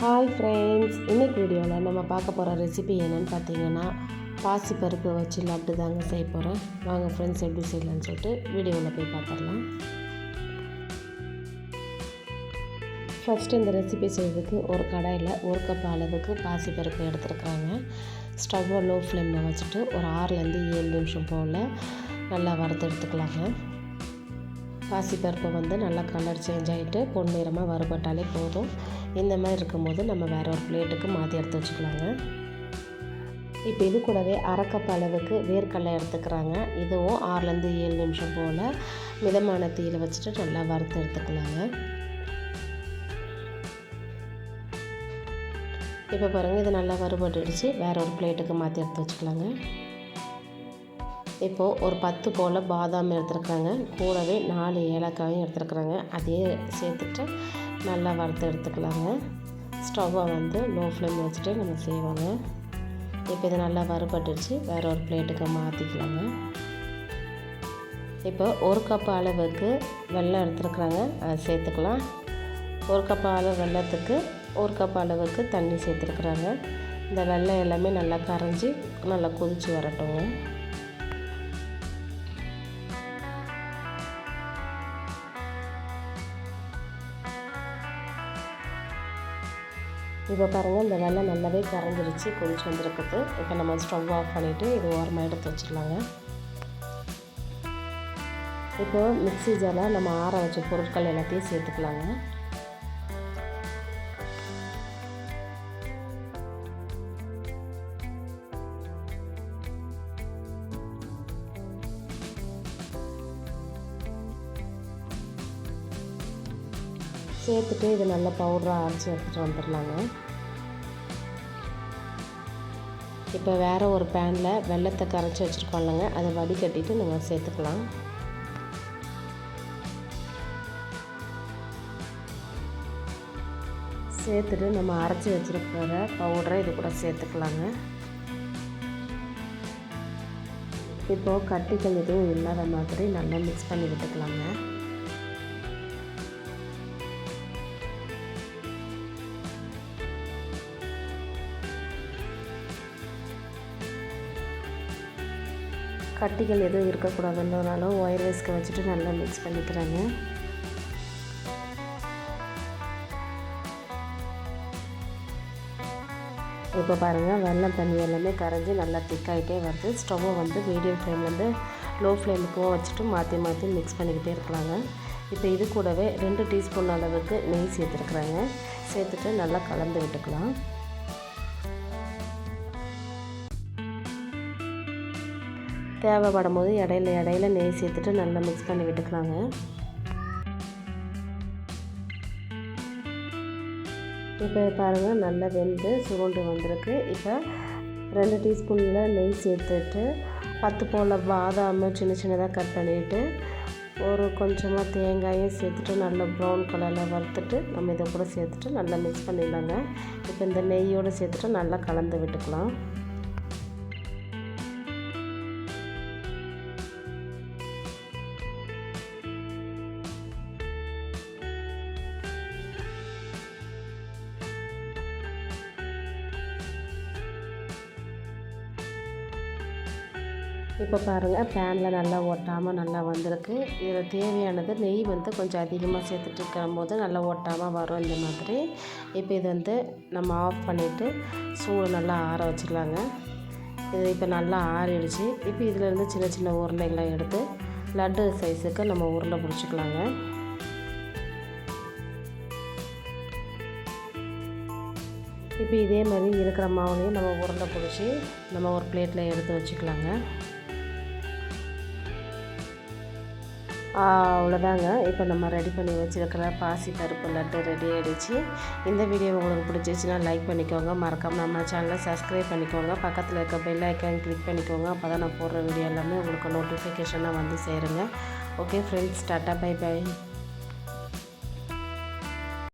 Hi friends, இன்றைக்கி வீடியோவில் நம்ம பார்க்க போகிற ரெசிபி என்னென்னு பார்த்தீங்கன்னா பாசிப்பருப்பு வச்சு லட்டு தாங்க செய்ய போகிறேன். வாங்க ஃப்ரெண்ட்ஸ், எப்படி செய்யலான்னு சொல்லிட்டு வீடியோவில் போய் பார்த்துடலாம். ஃபஸ்ட்டு இந்த ரெசிபி செய்கிறதுக்கு ஒரு கடாயில் 1 கப் அளவுக்கு பாசிப்பருப்பு எடுத்துருக்குறாங்க. ஸ்டவ்வை லோ ஃப்ளேமில் வச்சுட்டு ஒரு 6லேருந்து 7 நிமிஷம் போல் நல்லா வறுத்து எடுத்துக்கலாங்க. பாசிப்பருப்பு நல்லா கலர் சேஞ்ச் ஆகிட்டு பொன்னிறமாக வறுபட்டாலே போதும். இந்த மாதிரி இருக்கும்போது நம்ம வேறு ஒரு பிளேட்டுக்கு மாற்றி எடுத்து வச்சுக்கலாங்க. இப்போ இது கூடவே 1/2 கப் அளவுக்கு வேர்க்கடலை எடுத்துக்கிறாங்க. இதுவும் 6லேருந்து 7 நிமிஷம் போல் மிதமான தீயில் வச்சுட்டு நல்லா வறுத்து எடுத்துக்கலாங்க. இப்போ பாருங்கள், இது நல்லா வறுபட்டுடுச்சு. வேறு ஒரு பிளேட்டுக்கு மாற்றி எடுத்து வச்சுக்கலாங்க. இப்போது ஒரு 10 போல் பாதாம் எடுத்துருக்குறாங்க. கூடவே 4 ஏலக்காயும் எடுத்துருக்குறாங்க. அதையே சேர்த்துட்டு நல்லா வறுத்து எடுத்துக்கலாங்க. ஸ்டவ்வை லோ ஃப்ளேமில் வச்சுட்டு நம்ம செய்வோங்க. இப்போ இது நல்லா வறுபட்டுடுச்சு. வேறு ஒரு பிளேட்டுக்கு மாற்றிக்கலாங்க. இப்போ 1 கப் அளவுக்கு வெல்லம் எடுத்துருக்குறாங்க. அதை சேர்த்துக்கலாம். 1 கப் அளவு வெல்லத்துக்கு 1 கப் அளவுக்கு தண்ணி சேர்த்துருக்குறாங்க. இந்த வெல்லம் எல்லாமே நல்லா கரைஞ்சி நல்லா கொதித்து வரட்டுங்க. இப்போ பாருங்கள், இந்த வெல்லம் நல்லாவே கரைஞ்சிருச்சு, கொதிச்சு வந்துருக்குது. இப்போ நம்ம ஸ்டவ் ஆஃப் பண்ணிவிட்டு இது ஓரமாக எடுத்து வச்சிடலாங்க. இப்போது மிக்ஸி ஜாரில் நம்ம ஆற வச்ச பொருட்கள் எல்லாத்தையும் சேர்த்துக்கலாங்க. சேர்த்துட்டு இது நல்லா பவுடராக அரைச்சி எடுத்துகிட்டு வந்துடலாங்க. இப்போ வேறு ஒரு பேனில் வெல்லத்தை கரைச்சி வச்சுருக்கோம் இல்லைங்க, அதை வடிகட்டிட்டு நம்ம சேர்த்துக்கலாம். சேர்த்துட்டு நம்ம அரைச்சி வச்சுருக்கிற பவுடரை இது கூட சேர்த்துக்கலாங்க. இப்போது கட்டிகள் எதுவும் இல்லாத மாதிரி நல்லா மிக்ஸ் பண்ணி விட்டுக்கலாங்க. கட்டிகள் எதுவும் இருக்கக்கூடாதுன்றதுனால ஒயர் வைஸ்க்கு வச்சுட்டு நல்லா மிக்ஸ் பண்ணிக்கிறாங்க. இப்போ பாருங்கள், வெல்லம் தண்ணி எல்லாமே கரைஞ்சி நல்லா திக்காகிட்டே வருது. ஸ்டவ்வை மீடியம் ஃப்ளேம்லேருந்து லோ ஃப்ளேமுக்கும் வச்சுட்டு மாற்றி மாற்றி மிக்ஸ் பண்ணிக்கிட்டே இருக்கலாங்க. இப்போ இது கூடவே 2 டீஸ்பூன் அளவுக்கு நெய் சேர்த்துருக்குறாங்க. சேர்த்துட்டு நல்லா கலந்து விட்டுக்கலாம். தேவைப்படும் போது இடையில நெய் சேர்த்துட்டு நல்லா மிக்ஸ் பண்ணி விட்டுக்கலாங்க. இப்போ பாருங்கள், நல்லா வெந்து சுருண்டு வந்திருக்கு. இப்போ 2 டீஸ்பூனில் நெய் சேர்த்துட்டு 10 போல் பாதாம் சின்ன சின்னதாக கட் பண்ணிவிட்டு ஒரு கொஞ்சமாக தேங்காயும் சேர்த்துட்டு நல்லா ப்ரௌன் கலரில் வறுத்துட்டு நம்ம இதை கூட சேர்த்துட்டு நல்லா மிக்ஸ் பண்ணிடலாங்க. இப்போ இந்த நெய்யோடு சேர்த்துட்டு நல்லா கலந்து விட்டுக்கலாம். இப்போ பாருங்கள், பேனில் நல்லா ஒட்டாமல் நல்லா வந்திருக்கு. இதில் தேவையானது நெய் கொஞ்சம் அதிகமாக சேர்த்துட்டு இருக்கும்போது நல்லா ஒட்டாமல் வரும் இந்த மாதிரி. இப்போ இது நம்ம ஆஃப் பண்ணிவிட்டு சூடு நல்லா ஆற வச்சிடலாங்க. இது இப்போ நல்லா ஆறிடுச்சு. இப்போ இதிலேருந்து சின்ன சின்ன உருண்டைகளை எடுத்து லட்டு சைஸுக்கு நம்ம உருண்டை பிடிச்சிக்கலாங்க. இப்போ இதே மாதிரி இருக்கிற மாவுலையும் நம்ம உருண்டை பிடிச்சி நம்ம ஒரு பிளேட்டில் எடுத்து வச்சுக்கலாங்க. அவ்வளோதாங்க. இப்போ நம்ம ரெடி பண்ணி வச்சுருக்கிற பாசிப்பருப்பு லட்டு ரெடி ஆகிடுச்சு. இந்த வீடியோ உங்களுக்கு பிடிச்சிச்சின்னா லைக் பண்ணிக்கோங்க. மறக்காமல் நம்ம சேனலை சப்ஸ்கிரைப் பண்ணிக்கோங்க. பக்கத்தில் இருக்க பெல் ஐக்கான் கிளிக் பண்ணிக்கோங்க. அப்போ தான் நான் போடுற வீடியோ எல்லாமே உங்களுக்கு நோட்டிஃபிகேஷனாக சேருங்க. Okay friends, tata, bye by.